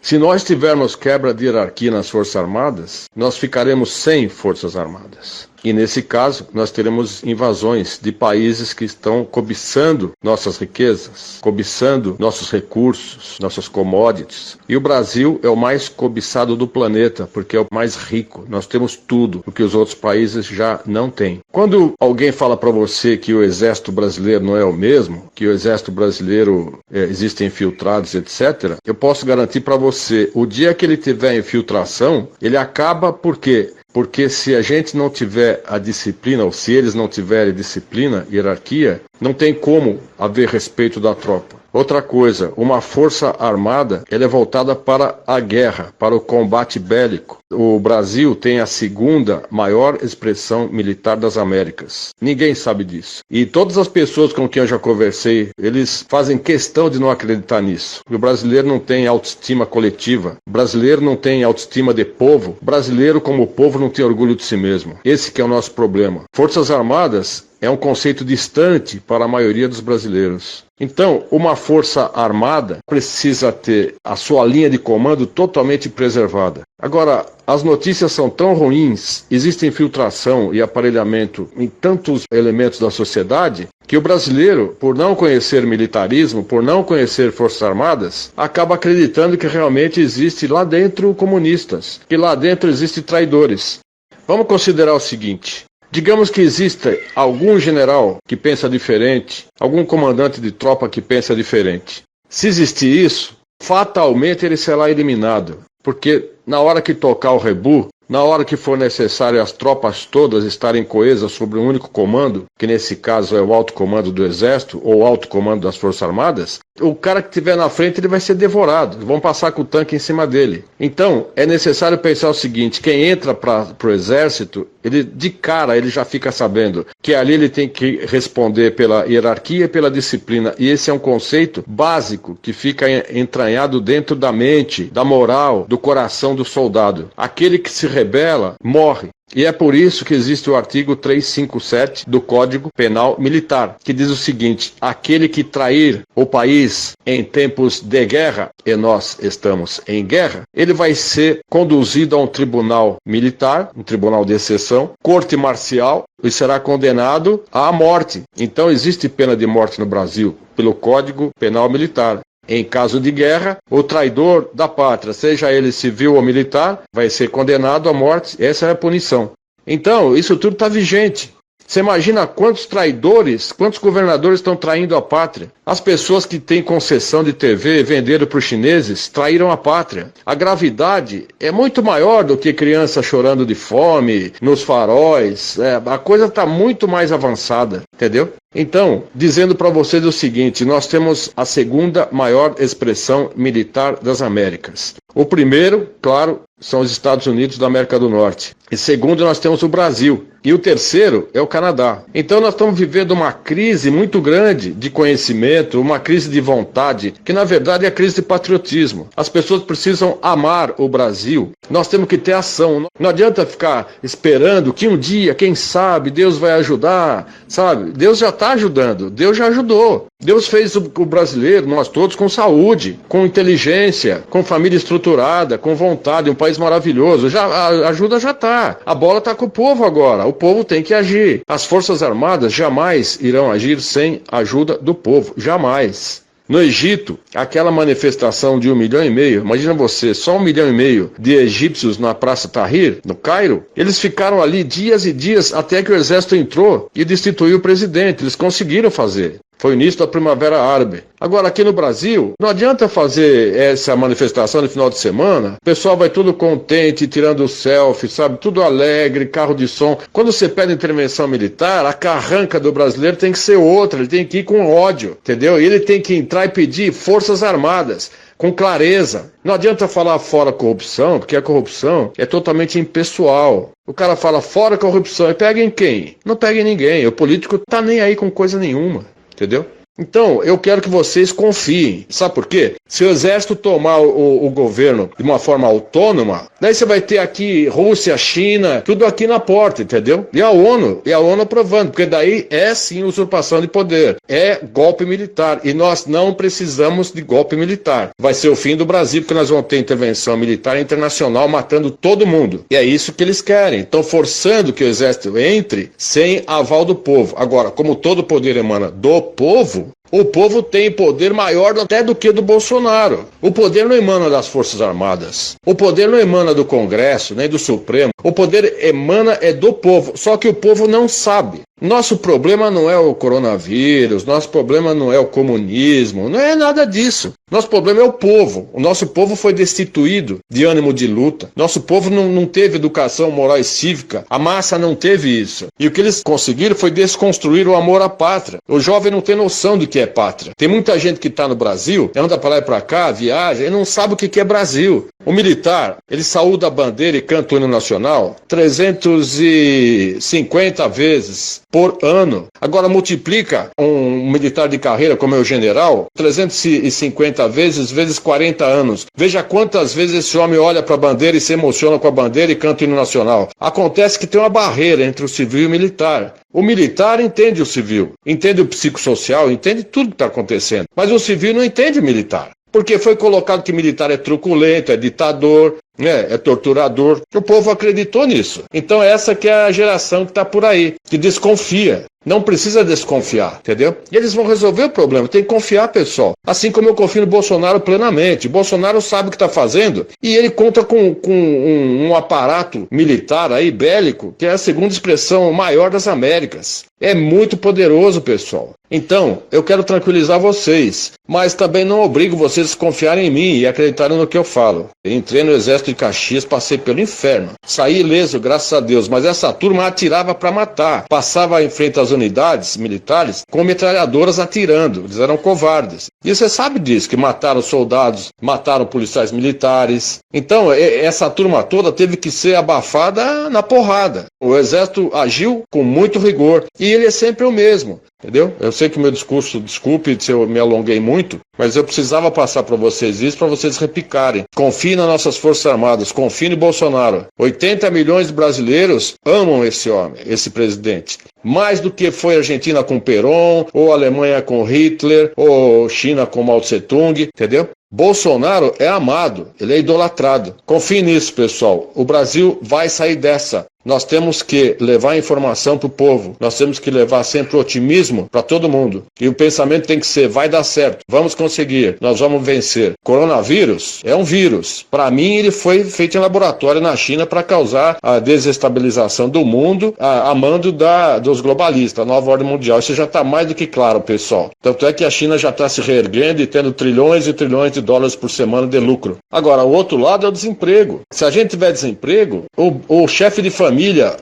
Se nós tivermos quebra de hierarquia nas Forças Armadas, nós ficaremos sem Forças Armadas. E nesse caso, nós teremos invasões de países que estão cobiçando nossas riquezas, cobiçando nossos recursos, nossas commodities. E o Brasil é o mais cobiçado do planeta, porque é o mais rico. Nós temos tudo, o que os outros países já não têm. Quando alguém fala para você que o exército brasileiro não é o mesmo, que o exército brasileiro existem infiltrados, etc., eu posso garantir para você, o dia que ele tiver infiltração, ele acaba por quê? Porque se a gente não tiver a disciplina, ou se eles não tiverem disciplina, hierarquia, não tem como haver respeito da tropa. Outra coisa, uma força armada, ela é voltada para a guerra, para o combate bélico. O Brasil tem a segunda maior expressão militar das Américas. Ninguém sabe disso. E todas as pessoas com quem eu já conversei, eles fazem questão de não acreditar nisso. O brasileiro não tem autoestima coletiva. O brasileiro não tem autoestima de povo. O brasileiro, como povo, não tem orgulho de si mesmo. Esse que é o nosso problema. Forças Armadas é um conceito distante para a maioria dos brasileiros. Então, uma força armada precisa ter a sua linha de comando totalmente preservada. Agora, as notícias são tão ruins, existe infiltração e aparelhamento em tantos elementos da sociedade, que o brasileiro, por não conhecer militarismo, por não conhecer forças armadas, acaba acreditando que realmente existe lá dentro comunistas, que lá dentro existem traidores. Vamos considerar o seguinte: digamos que exista algum general que pensa diferente, algum comandante de tropa que pensa diferente. Se existir isso, fatalmente ele será eliminado, porque na hora que tocar o rebu, na hora que for necessário as tropas todas estarem coesas sobre um único comando, que nesse caso é o alto comando do Exército ou o alto comando das Forças Armadas, o cara que estiver na frente ele vai ser devorado, vão passar com o tanque em cima dele. Então é necessário pensar o seguinte: quem entra para o Exército, ele de cara ele já fica sabendo que ali ele tem que responder pela hierarquia e pela disciplina, e esse é um conceito básico que fica entranhado dentro da mente, da moral, do coração do soldado. Aquele que se rebela morre. E é por isso que existe o artigo 357 do Código Penal Militar, que diz o seguinte: aquele que trair o país em tempos de guerra, e nós estamos em guerra, ele vai ser conduzido a um tribunal militar, um tribunal de exceção, corte marcial, e será condenado à morte. Então existe pena de morte no Brasil, pelo Código Penal Militar. Em caso de guerra, o traidor da pátria, seja ele civil ou militar, vai ser condenado à morte. Essa é a punição. Então, isso tudo está vigente. Você imagina quantos traidores, quantos governadores estão traindo a pátria? As pessoas que têm concessão de TV e venderam para os chineses traíram a pátria. A gravidade é muito maior do que criança chorando de fome, nos faróis. A coisa está muito mais avançada, entendeu? Então, dizendo para vocês o seguinte: nós temos a segunda maior expressão militar das Américas. O primeiro, claro, são os Estados Unidos da América do Norte. E segundo, nós temos o Brasil. E o terceiro é o Canadá. Então nós estamos vivendo uma crise muito grande de conhecimento, uma crise de vontade, que na verdade é a crise de patriotismo. As pessoas precisam amar o Brasil. Nós temos que ter ação. Não adianta ficar esperando que um dia, quem sabe, Deus vai ajudar, sabe? Deus já está ajudando, Deus já ajudou. Deus fez o brasileiro, nós todos, com saúde, com inteligência, com família estruturada, com vontade, um país maravilhoso. A ajuda já está. A bola está com o povo agora. O povo tem que agir. As Forças Armadas jamais irão agir sem a ajuda do povo. Jamais. No Egito, aquela manifestação de 1,5 milhão, imagina você, só 1,5 milhão de egípcios na Praça Tahrir, no Cairo, eles ficaram ali dias e dias até que o exército entrou e destituiu o presidente. Eles conseguiram fazer. Foi o início da Primavera Árabe. Agora, aqui no Brasil, não adianta fazer essa manifestação no final de semana. O pessoal vai tudo contente, tirando selfie, sabe? Tudo alegre, carro de som. Quando você pede intervenção militar, a carranca do brasileiro tem que ser outra. Ele tem que ir com ódio, entendeu? E ele tem que entrar e pedir forças armadas, com clareza. Não adianta falar fora corrupção, porque a corrupção é totalmente impessoal. O cara fala fora corrupção e pega em quem? Não pega em ninguém. O político tá nem aí com coisa nenhuma. Entendeu? Então, eu quero que vocês confiem. Sabe por quê? Se o exército tomar o governo de uma forma autônoma, daí você vai ter aqui Rússia, China, tudo aqui na porta, entendeu? E a ONU aprovando, porque daí é sim usurpação de poder, é golpe militar, e nós não precisamos de golpe militar. Vai ser o fim do Brasil, porque nós vamos ter intervenção militar internacional matando todo mundo. E é isso que eles querem. Estão forçando que o exército entre sem aval do povo. Agora, como todo poder emana do povo, o povo tem poder maior até do que do Bolsonaro. O poder não emana das Forças Armadas. O poder não emana do Congresso, nem do Supremo. O poder emana do povo. Só que o povo não sabe. Nosso problema não é o coronavírus, nosso problema não é o comunismo, não é nada disso. Nosso problema é o povo. O nosso povo foi destituído de ânimo de luta. Nosso povo não teve educação moral e cívica. A massa não teve isso. E o que eles conseguiram foi desconstruir o amor à pátria. O jovem não tem noção do que é pátria. Tem muita gente que está no Brasil, anda para lá e para cá, viaja, e não sabe o que é Brasil. O militar, ele saúda a bandeira e canta o hino nacional 350 vezes por ano. Agora multiplica um militar de carreira como é o general, 350 vezes 40 anos. Veja quantas vezes esse homem olha para a bandeira e se emociona com a bandeira e canta o hino nacional. Acontece que tem uma barreira entre o civil e o militar. O militar entende o civil, entende o psicossocial, entende tudo que está acontecendo. Mas o civil não entende o militar. Porque foi colocado que militar é truculento, é ditador, é torturador. O povo acreditou nisso. Então essa que é a geração que está por aí, que desconfia. Não precisa desconfiar, entendeu? E eles vão resolver o problema, tem que confiar, pessoal. Assim como eu confio no Bolsonaro plenamente. O Bolsonaro sabe o que está fazendo e ele conta com um aparato militar aí, bélico, que é a segunda expressão maior das Américas. É muito poderoso, pessoal. Então, eu quero tranquilizar vocês, mas também não obrigo vocês a confiarem em mim e acreditarem no que eu falo. Entrei no exército de Caxias, passei pelo inferno. Saí ileso, graças a Deus, mas essa turma atirava para matar. Passava em frente às unidades militares com metralhadoras atirando. Eles eram covardes. E você sabe disso, que mataram soldados, mataram policiais militares. Então, essa turma toda teve que ser abafada na porrada. O exército agiu com muito rigor. E ele é sempre o mesmo. Entendeu? Eu sei que o meu discurso, desculpe se eu me alonguei muito, mas eu precisava passar para vocês isso, para vocês repicarem. Confie nas nossas Forças Armadas, confie no Bolsonaro. 80 milhões de brasileiros amam esse homem, esse presidente. Mais do que foi a Argentina com Perón, ou a Alemanha com Hitler, ou China com Mao Tse-tung, entendeu? Bolsonaro é amado, ele é idolatrado. Confie nisso, pessoal. O Brasil vai sair dessa. Nós temos que levar informação para o povo. Nós temos que levar sempre otimismo para todo mundo. E o pensamento tem que ser, vai dar certo, vamos conseguir, nós vamos vencer. Coronavírus é um vírus. Para mim, ele foi feito em laboratório na China para causar a desestabilização do mundo a mando dos globalistas, a nova ordem mundial. Isso já está mais do que claro, pessoal. Tanto é que a China já está se reerguendo e tendo trilhões e trilhões de dólares por semana de lucro. Agora, o outro lado é o desemprego. Se a gente tiver desemprego, o chefe de família,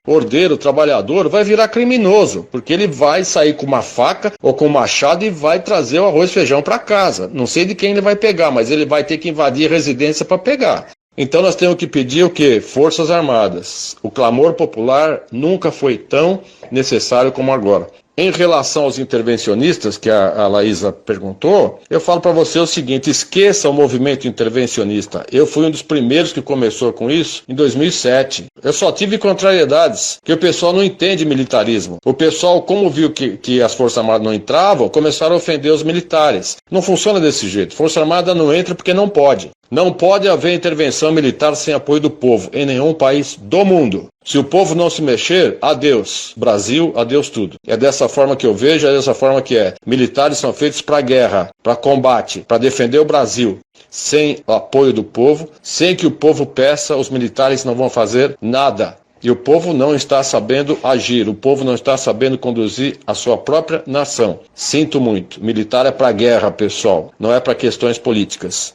ordeiro, trabalhador, vai virar criminoso, porque ele vai sair com uma faca ou com um machado e vai trazer o arroz e feijão para casa. Não sei de quem ele vai pegar, mas ele vai ter que invadir a residência para pegar. Então nós temos que pedir o quê? Forças Armadas. O clamor popular nunca foi tão necessário como agora. Em relação aos intervencionistas, que a Laísa perguntou, eu falo para você o seguinte, esqueça o movimento intervencionista. Eu fui um dos primeiros que começou com isso em 2007. Eu só tive contrariedades, que o pessoal não entende militarismo. O pessoal, como viu que as Forças Armadas não entravam, começaram a ofender os militares. Não funciona desse jeito. Força Armada não entra porque não pode. Não pode haver intervenção militar sem apoio do povo, em nenhum país do mundo. Se o povo não se mexer, adeus. Brasil, adeus tudo. É dessa forma que eu vejo, é dessa forma que é. Militares são feitos para guerra, para combate, para defender o Brasil. Sem o apoio do povo, sem que o povo peça, os militares não vão fazer nada. E o povo não está sabendo agir, o povo não está sabendo conduzir a sua própria nação. Sinto muito. Militar é para guerra, pessoal, não é para questões políticas.